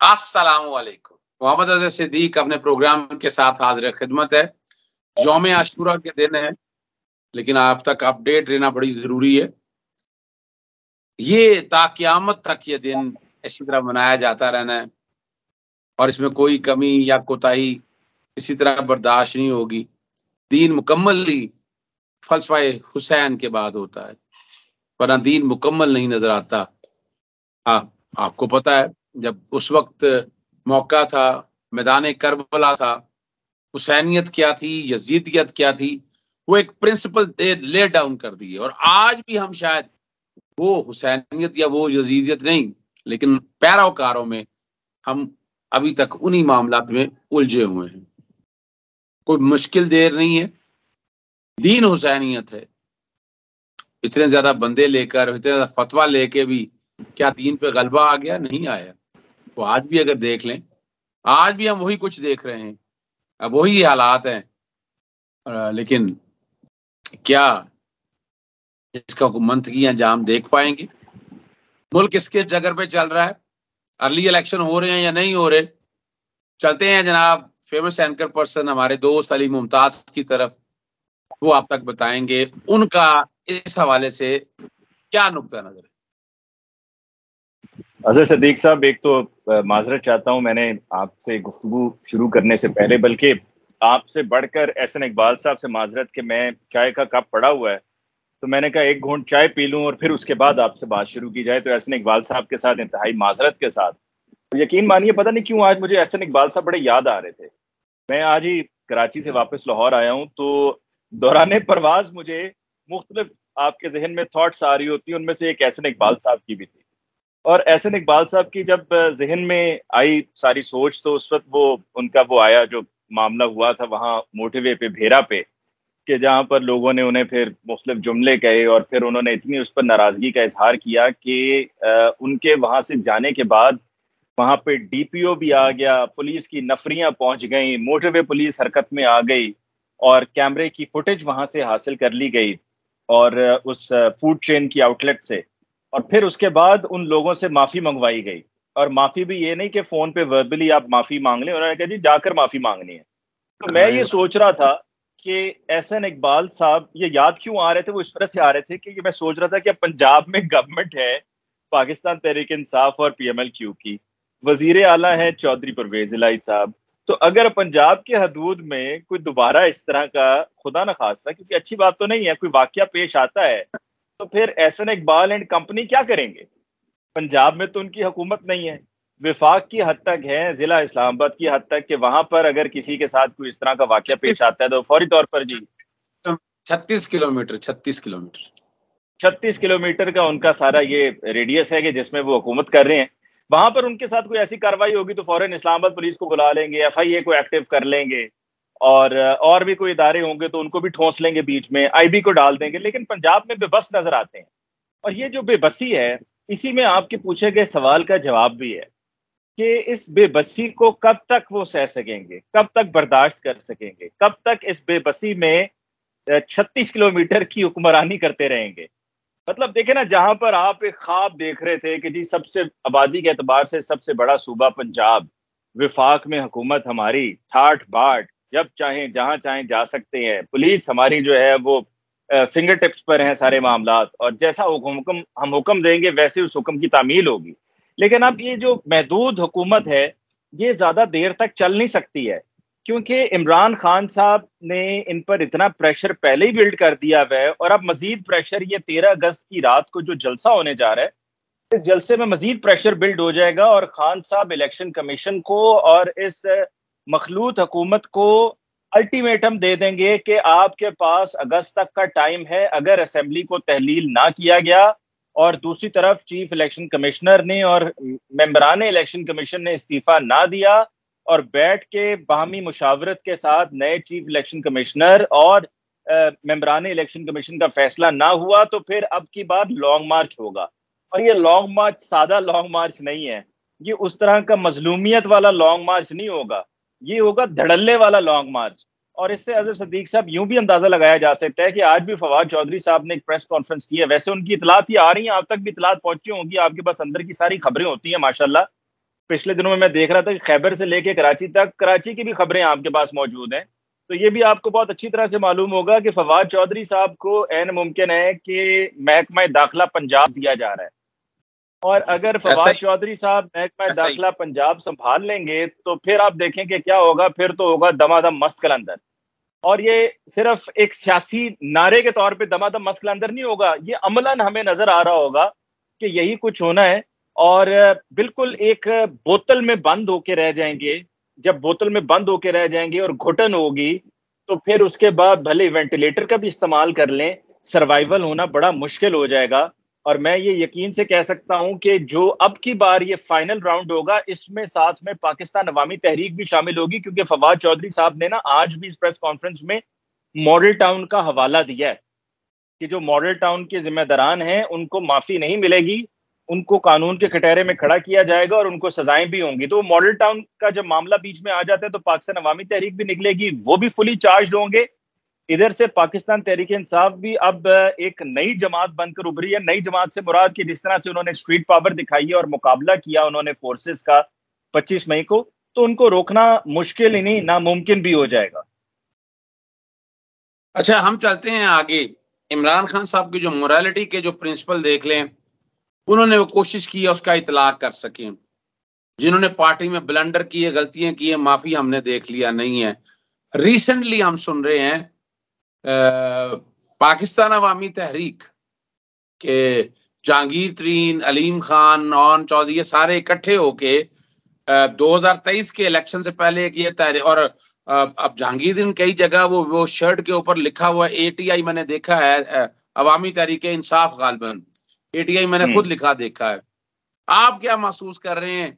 अस्सलाम वालेकुम। मोहम्मद अज़हर सिद्दीक अपने प्रोग्राम के साथ हाज़िर खिदमत है। यौम आशूरा के दिन है, लेकिन आप तक अपडेट रहना बड़ी ज़रूरी है। ये ता क़यामत तक ये दिन इसी तरह मनाया जाता रहना है और इसमें कोई कमी या कोताही इसी तरह बर्दाश्त नहीं होगी। दीन मुकम्मल ही फ़लसफ़ा हुसैन के बाद होता है, वरना दीन मुकम्मल नहीं नज़र आता। हाँ, आपको पता है जब उस वक़्त मौका था, मैदान करबला था, हुसैनियत क्या थी, यज़ीदियत क्या थी, वो एक प्रिंसिपल दे ले डाउन कर दी है और आज भी हम शायद वो हुसैनियत या वो यज़ीदियत नहीं, लेकिन पैरोकारों में हम अभी तक उन्हीं मामलात में उलझे हुए हैं। कोई मुश्किल देर नहीं है, दीन हुसैनियत है। इतने ज़्यादा बंदे लेकर, इतने ज़्यादा फ़तवा लेके भी क्या दीन पे गलबा आ गया? नहीं आया। तो आज भी अगर देख लें, आज भी हम वही कुछ देख रहे हैं। अब वही हालात हैं। लेकिन क्या इसका कोई मंतकी अंजाम देख पाएँगे? मुल्क किस डगर पे चल रहा है? अर्ली इलेक्शन हो रहे हैं या नहीं हो रहे? चलते हैं जनाब फेमस एंकर पर्सन हमारे दोस्त अली मुमताज़ की तरफ, वो आप तक बताएँगे उनका इस हवाले से क्या नुक्ता नज़र है? अज़हर सिद्दीक साहब, एक तो माज़रत चाहता हूँ, मैंने आपसे गुफ्तगू शुरू करने से पहले, बल्कि आपसे बढ़कर एहसन इकबाल साहब से माज़रत कि मैं चाय का कप पड़ा हुआ है, तो मैंने कहा एक घूंट चाय पी लूँ और फिर उसके बाद आपसे बात शुरू की जाए। तो एहसन इकबाल साहब के साथ इंतहाई माज़रत के साथ, तो यकीन मानिए पता नहीं क्यों आज मुझे एहसन इकबाल साहब बड़े याद आ रहे थे। मैं आज ही कराची से वापस लाहौर आया हूँ, तो दौरान परवाज़ मुझे मुख्तलिफ आपके ज़हन में थॉट्स आ रही होती हैं, उनमें से एक एहसन इकबाल साहब की भी थी। और एहसन इकबाल साहब की जब ज़हन में आई सारी सोच, तो उस वक़्त वो उनका वो आया जो मामला हुआ था वहाँ मोटरवे पे, भेरा पे, कि जहाँ पर लोगों ने उन्हें फिर मुख्तलिफ जुमले कहे और फिर उन्होंने इतनी उस पर नाराज़गी का इज़हार किया कि उनके वहाँ से जाने के बाद वहाँ पे डीपीओ भी आ गया, पुलिस की नफरियाँ पहुँच गईं, मोटरवे पुलिस हरकत में आ गई और कैमरे की फुटेज वहाँ से हासिल कर ली गई और उस फूड चेन की आउटलेट से। और फिर उसके बाद उन लोगों से माफ़ी मंगवाई गई, और माफ़ी भी ये नहीं कि फ़ोन पे वर्बली आप माफ़ी माँग लें, उन्होंने कहा जी जाकर माफ़ी माँगनी है। तो मैं ये सोच रहा था कि एहसन इकबाल साहब ये याद क्यों आ रहे थे, वो इस तरह से आ रहे थे कि मैं सोच रहा था कि अब पंजाब में गवर्नमेंट है पाकिस्तान तहरीक इंसाफ और पीएमएलक्यू की, वजीर आला है चौधरी परवेज इलाही साहब। तो अगर पंजाब के हदूद में कोई दोबारा इस तरह का, खुदा न खास्ता, क्योंकि अच्छी बात तो नहीं है, कोई वाकया पेश आता है, तो फिर एहसन इकबाल एंड कंपनी क्या करेंगे? पंजाब में तो उनकी हुकूमत नहीं है, विफाक की हद तक है, जिला इस्लामाबाद की हद तक, कि वहां पर अगर किसी के साथ कोई इस तरह का वाकया पेश आता है तो फौरी तौर पर जी 36 किलोमीटर 36 किलोमीटर 36 किलोमीटर का उनका सारा ये रेडियस है कि जिसमें वो हुकूमत कर रहे हैं। वहां पर उनके साथ कोई ऐसी कार्रवाई होगी तो फौरन इस्लामाबाद पुलिस को बुला लेंगे, एफआईए को एक्टिव कर लेंगे, और भी कोई इदारे होंगे तो उनको भी ठोंस लेंगे, बीच में आईबी को डाल देंगे। लेकिन पंजाब में बेबस नजर आते हैं, और ये जो बेबसी है, इसी में आपके पूछे गए सवाल का जवाब भी है कि इस बेबसी को कब तक वो सह सकेंगे, कब तक बर्दाश्त कर सकेंगे, कब तक इस बेबसी में 36 किलोमीटर की हुक्मरानी करते रहेंगे। मतलब देखे ना, जहां पर आप एक ख्वाब देख रहे थे कि जी सबसे आबादी के एतबार से सबसे बड़ा सूबा पंजाब, विफाक में हुकूमत हमारी ठाठ बाट, जब चाहें जहां चाहें जा सकते हैं, पुलिस हमारी जो है वो फिंगर टिप्स पर हैं सारे मामलात, और जैसा हुक्म हम हुक्म देंगे वैसे उस हुक्म की तामील होगी। लेकिन अब ये जो महदूद हुकूमत है, ये ज्यादा देर तक चल नहीं सकती है, क्योंकि इमरान खान साहब ने इन पर इतना प्रेशर पहले ही बिल्ड कर दिया हुआ है, और अब मजीद प्रेशर ये 13 अगस्त की रात को जो जलसा होने जा रहा है, इस जलसे में मजीद प्रेशर बिल्ड हो जाएगा, और खान साहब इलेक्शन कमीशन को और इस मखलूत हुकूमत को अल्टीमेटम दे देंगे कि आपके पास अगस्त तक का टाइम है, अगर असेंबली को तहलील ना किया गया और दूसरी तरफ चीफ इलेक्शन कमिश्नर ने और मेंबरान इलेक्शन कमीशन ने इस्तीफा ना दिया और बैठ के बाहमी मुशावरत के साथ नए चीफ इलेक्शन कमिश्नर और मेंबरान इलेक्शन कमीशन का फैसला ना हुआ, तो फिर अब की बार लॉन्ग मार्च होगा। और ये लॉन्ग मार्च सादा लॉन्ग मार्च नहीं है, ये उस तरह का मजलूमियत वाला लॉन्ग मार्च नहीं होगा, ये होगा धड़ल्ले वाला लॉन्ग मार्च। और इससे अज़हर सिद्दीक साहब यूं भी अंदाजा लगाया जा सकता है कि आज भी फवाद चौधरी साहब ने एक प्रेस कॉन्फ्रेंस की है, वैसे उनकी इतलात ही आ रही हैं, आप तक भी इतलात पहुंची होंगी, आपके पास अंदर की सारी खबरें होती हैं माशाल्लाह, पिछले दिनों में मैं देख रहा था कि खैबर से लेके कराची तक, कराची की भी खबरें आपके पास मौजूद हैं, तो ये भी आपको बहुत अच्छी तरह से मालूम होगा कि फवाद चौधरी साहब को ऐन मुमकिन है कि महकमा दाखिला पंजाब दिया जा रहा है, और अगर ऐसा फवाद ही चौधरी साहब महकमा ऐसा ही दाखिला पंजाब संभाल लेंगे तो फिर आप देखें कि क्या होगा, फिर तो होगा दमादम मस्त कलंदर। और ये सिर्फ एक सियासी नारे के तौर पे दमादम मस्त कलंदर नहीं होगा, ये अमलन हमें नजर आ रहा होगा कि यही कुछ होना है। और बिल्कुल एक बोतल में बंद होके रह जाएंगे। जब बोतल में बंद होके रह जाएंगे और घुटन होगी, तो फिर उसके बाद भले वेंटिलेटर का भी इस्तेमाल कर लें, सर्वाइवल होना बड़ा मुश्किल हो जाएगा। और मैं ये यकीन से कह सकता हूं कि जो अब की बार ये फाइनल राउंड होगा, इसमें साथ में पाकिस्तान अवामी तहरीक भी शामिल होगी, क्योंकि फवाद चौधरी साहब ने ना आज भी इस प्रेस कॉन्फ्रेंस में मॉडल टाउन का हवाला दिया है कि जो मॉडल टाउन के जिम्मेदारान हैं उनको माफी नहीं मिलेगी, उनको कानून के कटहरे में खड़ा किया जाएगा और उनको सजाएं भी होंगी। तो मॉडल टाउन का जब मामला बीच में आ जाता है तो पाकिस्तान अवामी तहरीक भी निकलेगी, वो भी फुली चार्ज होंगे। इधर से पाकिस्तान तहरीक इंसाफ भी अब एक नई जमात बनकर उभरी है। नई जमात से मुराद कि जिस तरह से उन्होंने स्ट्रीट पावर दिखाई है और मुकाबला किया उन्होंने फोर्सेस का 25 मई को, तो उनको रोकना मुश्किल ही नहीं नामुमकिन भी हो जाएगा। अच्छा, हम चलते हैं आगे। इमरान खान साहब की जो मोरालिटी के जो प्रिंसिपल देख लें, उन्होंने वो कोशिश की है उसका इतलाक कर सकें। जिन्होंने पार्टी में ब्लंडर किए, गलतियां की है, माफी हमने देख लिया नहीं है। रिसेंटली हम सुन रहे हैं पाकिस्तान अवामी तहरीक के जहांगीर तरीन, अलीम खान, नौन चौधरी, ये सारे इकट्ठे होके 2023 के इलेक्शन से पहले एक ये तहरीक, और अब जहांगीर तरीन कई जगह वो शर्ट के ऊपर लिखा हुआ एटीआई मैंने देखा है, अवामी तहरीक इंसाफ गालबन, एटीआई मैंने खुद लिखा देखा है। आप क्या महसूस कर रहे हैं?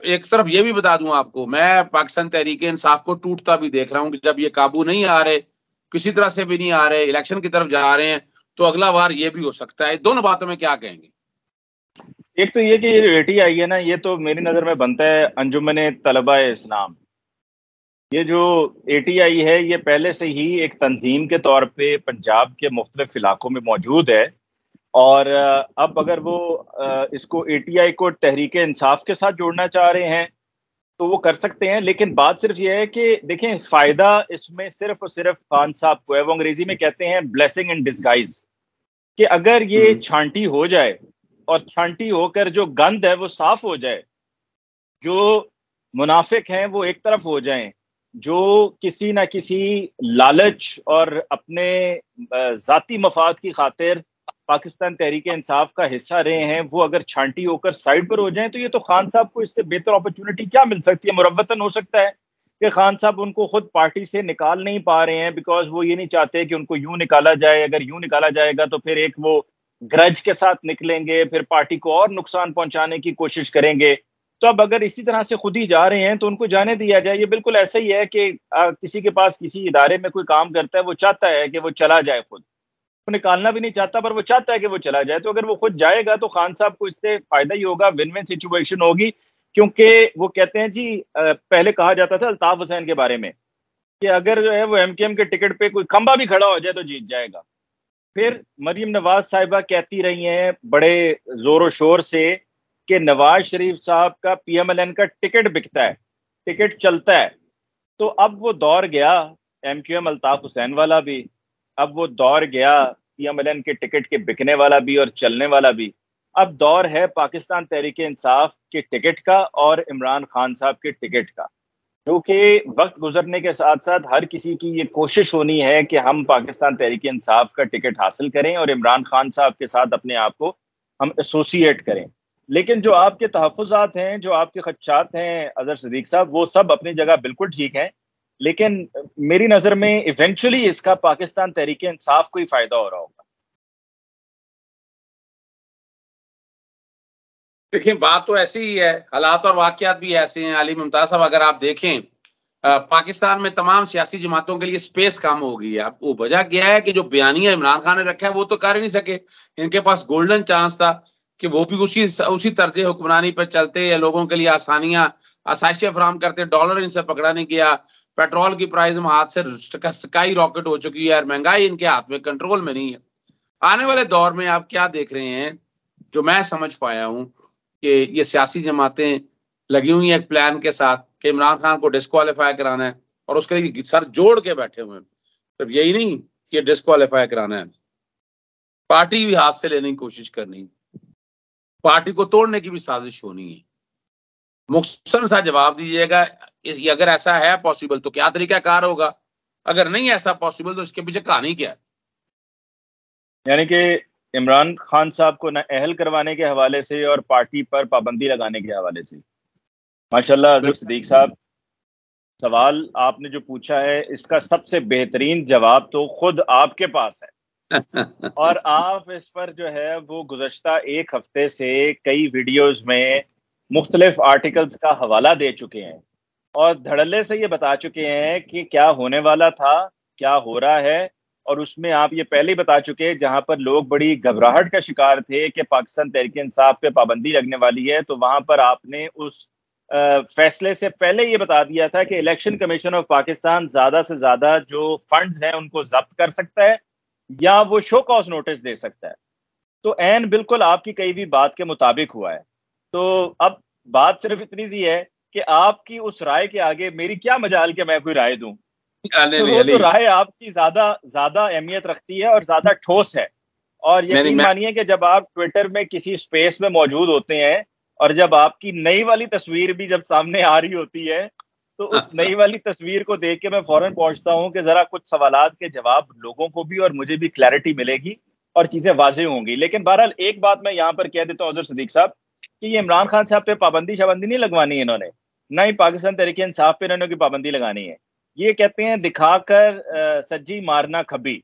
एक तरफ ये भी बता दूं आपको, मैं पाकिस्तान तहरीक इंसाफ को टूटता भी देख रहा हूं कि जब ये काबू नहीं आ रहे, किसी तरह से भी नहीं आ रहे, इलेक्शन की तरफ जा रहे हैं, तो अगला बार ये भी हो सकता है। दोनों बातों में क्या कहेंगे? एक तो ये कि ये एटीआई है ना, ये तो मेरी नजर में बनता है अंजुमन तलबा इस्लाम। ये जो एटीआई है ये पहले से ही एक तंजीम के तौर पे पंजाब के मुख्तलिफ इलाकों में मौजूद है, और अब अगर वो इसको एटीआई को तहरीक इंसाफ के साथ जोड़ना चाह रहे हैं तो वो कर सकते हैं। लेकिन बात सिर्फ ये है कि देखें, फायदा इसमें सिर्फ और सिर्फ खान साहब को है। वो अंग्रेजी में कहते हैं ब्लेसिंग इन डिस्गाइज, कि अगर ये छांटी हो जाए और छांटी होकर जो गंद है वो साफ हो जाए, जो मुनाफिक हैं वो एक तरफ हो जाएं, जो किसी ना किसी लालच और अपने जाती मफाद की खातिर पाकिस्तान तहरीक इंसाफ का हिस्सा रहे हैं, वो अगर छांटी होकर साइड पर हो जाएं, तो ये तो खान साहब को इससे बेहतर अपॉर्चुनिटी क्या मिल सकती है? मुरव्वतन हो सकता है कि खान साहब उनको खुद पार्टी से निकाल नहीं पा रहे हैं, बिकॉज वो ये नहीं चाहते कि उनको यूं निकाला जाए। अगर यूं निकाला जाएगा तो फिर एक वो ग्रज के साथ निकलेंगे, फिर पार्टी को और नुकसान पहुंचाने की कोशिश करेंगे। तो अब अगर इसी तरह से खुद ही जा रहे हैं तो उनको जाने दिया जाए। ये बिल्कुल ऐसा ही है कि किसी के पास किसी इदारे में कोई काम करता है, वो चाहता है कि वो चला जाए, खुद वो निकालना भी नहीं चाहता पर वो चाहता है कि वो चला जाए। तो अगर वो खुद जाएगा तो खान साहब को इससे फायदा ही होगा, विन विन सिचुएशन होगी। क्योंकि वो कहते हैं जी, पहले कहा जाता था अल्ताफ हुसैन के बारे में कि अगर जो है वो एमकेएम के टिकट पे कोई खंबा भी खड़ा हो जाए तो जीत जाएगा। फिर मरियम नवाज साहिबा कहती रही हैं बड़े जोरों शोर से कि नवाज शरीफ साहब का पीएमएलएन का टिकट बिकता है, टिकट चलता है। तो अब वो दौर गया एमक्यूएम अल्ताफ हुसैन वाला भी, अब वो दौर गया पीएमएलएन के टिकट के बिकने वाला भी और चलने वाला भी। अब दौर है पाकिस्तान तहरीक इंसाफ के टिकट का और इमरान खान साहब के टिकट का, जो कि वक्त गुजरने के साथ साथ हर किसी की ये कोशिश होनी है कि हम पाकिस्तान तहरीक इंसाफ का टिकट हासिल करें और इमरान खान साहब के साथ अपने आप को हम एसोसिएट करें। लेकिन जो आपके तहफ़्फ़ुज़ात हैं, जो आपके खदशात हैं अज़हर सिद्दीक़ साहब, वो सब अपनी जगह बिल्कुल ठीक हैं। लेकिन मेरी नज़र में इवेंचुअली इसका पाकिस्तान तहरीक इंसाफ को ही फ़ायदा हो रहा होगा। देखिए, बात तो ऐसी ही है, हालात और वाकयात भी ऐसे हैं। अली मुमताज साहब, अगर आप देखें पाकिस्तान में तमाम सियासी जमातों के लिए स्पेस कम हो गई है। अब वो वजह क्या है कि जो बयानिया इमरान खान ने रखा है वो तो कर ही नहीं सके। इनके पास गोल्डन चांस था कि वो भी उसी तर्ज हुक्मरानी पर चलते या लोगों के लिए आसाइशें फराहम करते। डॉलर इनसे पकड़ा नहीं गया, पेट्रोल की प्राइस हाथ से स्काई रॉकेट हो चुकी है और महंगाई इनके हाथ में कंट्रोल में नहीं है। आने वाले दौर में आप क्या देख रहे हैं? जो मैं समझ पाया हूं कि ये सियासी जमातें लगी हुई है एक प्लान के साथ कि इमरान खान को डिस्क्वालीफाई कराना है, और उसके लिए सर जोड़ के बैठे हुए हैं। तो यही नहीं कि डिस्क्वालीफाई कराना है, पार्टी भी हाथ से लेने की कोशिश करनी है, पार्टी को तोड़ने की भी साजिश होनी है। मुख्तसर सा जवाब दीजिएगा, अगर ऐसा है पॉसिबल तो क्या तरीकाकार होगा, अगर नहीं ऐसा पॉसिबल तो इसके पीछे कहानी क्या है? यानी कि इमरान खान साहब को नाअहल करवाने के हवाले से और पार्टी पर पाबंदी लगाने के हवाले से। माशाल्लाह अज़र सिद्दीक साहब, सवाल आपने जो पूछा है इसका सबसे बेहतरीन जवाब तो खुद आपके पास है और आप इस पर जो है वो गुज़श्ता एक हफ्ते से कई वीडियोस में मुख्तलिफ आर्टिकल्स का हवाला दे चुके हैं और धड़ल्ले से ये बता चुके हैं कि क्या होने वाला था, क्या हो रहा है। और उसमें आप ये पहले ही बता चुके हैं, जहां पर लोग बड़ी घबराहट का शिकार थे कि पाकिस्तान तहरीक-ए-इंसाफ पे पाबंदी लगने वाली है, तो वहां पर आपने उस फैसले से पहले ये बता दिया था कि इलेक्शन कमीशन ऑफ पाकिस्तान ज्यादा से ज्यादा जो फंड्स हैं उनको जब्त कर सकता है या वो शो कॉज नोटिस दे सकता है। तो एन बिल्कुल आपकी कही हुई बात के मुताबिक हुआ है। तो अब बात सिर्फ इतनी सी है कि आपकी उस राय के आगे मेरी क्या मजाल कि मैं कोई राय दूं। तो वो तो राय आपकी ज्यादा ज्यादा अहमियत रखती है और ज्यादा ठोस है। और यकीन मानिए कि जब आप ट्विटर में किसी स्पेस में मौजूद होते हैं और जब आपकी नई वाली तस्वीर भी जब सामने आ रही होती है, तो उस नई वाली तस्वीर को देख के मैं फौरन पहुंचता हूं कि जरा कुछ सवालात के जवाब लोगों को भी और मुझे भी क्लैरिटी मिलेगी और चीजें वाज़ेह होंगी। लेकिन बहरहाल एक बात मैं यहाँ पर कह देता हूँ अज़र सिद्दीक साहब, कि ये इमरान खान साहब पे पाबंदी शाबंदी नहीं लगवानी है इन्होंने, ना ही पाकिस्तान तहरीक-ए-इंसाफ पे इन्होंने की पाबंदी लगानी है। ये कहते हैं दिखाकर सज्जी मारना खब्बी।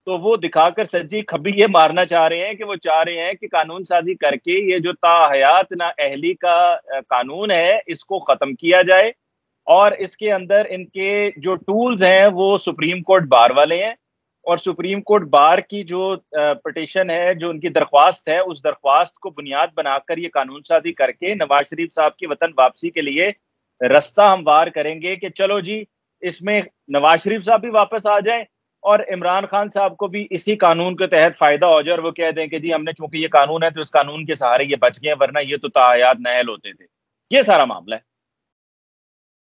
तो वो दिखाकर सज्जी खब्बी ये मारना चाह रहे हैं कि वो चाह रहे हैं कि कानून साजी करके ये जो ताहयात ना अहली का कानून है इसको खत्म किया जाए और इसके अंदर इनके जो टूल्स हैं वो सुप्रीम कोर्ट बार वाले हैं और सुप्रीम कोर्ट बार की जो पिटीशन है, जो उनकी दरख्वास्त है, उस दरख्वास्त को बुनियाद बनाकर ये कानून साजी करके नवाज शरीफ साहब की वतन वापसी के लिए रास्ता हमवार करेंगे कि चलो जी इसमें नवाज शरीफ साहब भी वापस आ जाएं और इमरान खान साहब को भी इसी कानून के तहत फायदा हो जाए और वो कह दें कि जी हमने चूंकि ये कानून है तो इस कानून के सहारे ये बच गए, वरना ये तो तायात नाअहल होते थे। ये सारा मामला है।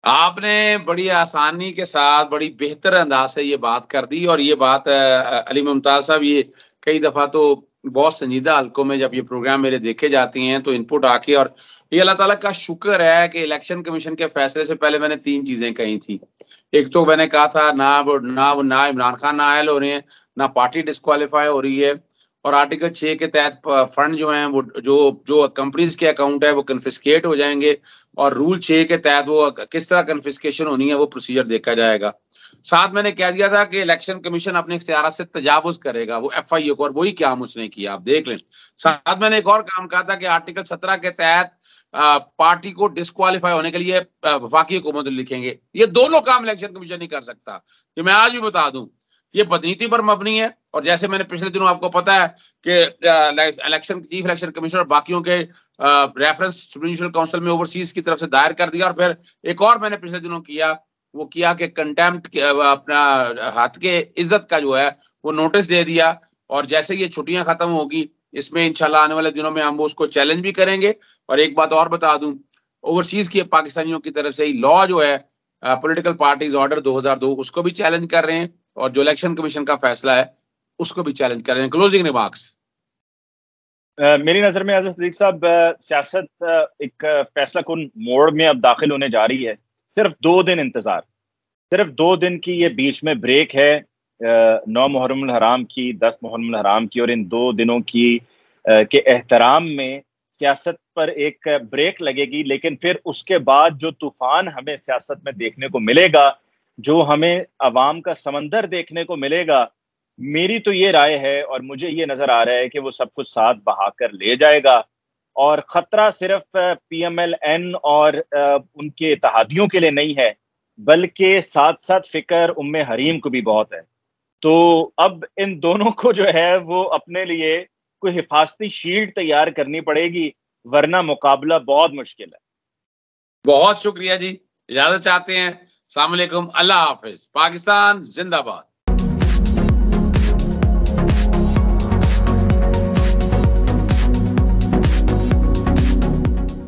आपने बड़ी आसानी के साथ बड़ी बेहतर अंदाज से ये बात कर दी, और ये बात अली मुमताज साहब, ये कई दफा तो बहुत संजीदा हल्कों में जब ये प्रोग्राम मेरे देखे जाते हैं तो इनपुट आके, और ये अल्लाह ताला का शुक्र है कि इलेक्शन कमीशन के फैसले से पहले मैंने 3 चीजें कही थी। एक तो मैंने कहा था ना इमरान खान नाअहल हो रहे हैं, ना पार्टी डिस्क्वालीफाई हो रही है, और आर्टिकल 6 के तहत फंड जो हैं वो जो कंपनीज के अकाउंट है वो कन्फिस्केट हो जाएंगे, और रूल 6 के तहत वो किस तरह कन्फिस्केशन होनी है वो प्रोसीजर देखा जाएगा। साथ मैंने कह दिया था कि इलेक्शन कमीशन अपने इख्तियारात से तजावुज करेगा, वो एफआईओ को, और वही काम उसने किया, आप देख लें। साथ मैंने एक और काम कहा था कि आर्टिकल 17 के तहत पार्टी को डिस्क्वालीफाई होने के लिए वफाकी हुकूमत लिखेंगे। ये दोनों काम इलेक्शन कमीशन नहीं कर सकता, ये मैं आज भी बता दूं। ये बदनीति पर मबनी है, और जैसे मैंने पिछले दिनों आपको पता है कि चीफ इलेक्शन कमीशनर और बाकियों के रेफरेंस सुप्रीम जुडिशल काउंसिल में ओवरसीज की तरफ से दायर कर दिया, और फिर एक और मैंने पिछले दिनों किया कि कंटेम्प्ट अपना हाथ के इज्जत का जो है वो नोटिस दे दिया, और जैसे ये छुट्टियां खत्म होगी इसमें इंशाल्लाह आने वाले दिनों में हम उसको चैलेंज भी करेंगे। और एक बात और बता दूं, ओवरसीज के पाकिस्तानियों की तरफ से ही लॉ जो है पॉलिटिकल पार्टीज ऑर्डर 2002 उसको भी चैलेंज कर रहे हैं, और जो इलेक्शन कमीशन का फैसला है उसको भी चैलेंज कर रहे हैं। Closing remarks. मेरी नजर में अज़र सिद्दीक साहब, सियासत एक फैसला कुन मोड़ में अब दाखिल होने जा रही है। सिर्फ 2 दिन इंतजार, सिर्फ 2 दिन की ये बीच में ब्रेक है 9 मुहर्रम हराम की, 10 मुहर्रम हराम की, और इन 2 दिनों की के एहतराम में सियासत पर एक ब्रेक लगेगी। लेकिन फिर उसके बाद जो तूफान हमें सियासत में देखने को मिलेगा, जो हमें अवाम का समंदर देखने को मिलेगा, मेरी तो ये राय है और मुझे ये नजर आ रहा है कि वो सब कुछ साथ बहाकर ले जाएगा। और खतरा सिर्फ पीएमएल-एन और उनके इत्तेहादियों के लिए नहीं है, बल्कि साथ साथ फिक्र उम्मे हरीम को भी बहुत है। तो अब इन दोनों को जो है वो अपने लिए कोई हिफाजती शील्ड तैयार करनी पड़ेगी, वरना मुकाबला बहुत मुश्किल है। बहुत शुक्रिया जी, इजाजत चाहते हैं। अस्सलाम वालेकुम, अल्लाह हाफिज, पाकिस्तान जिंदाबाद।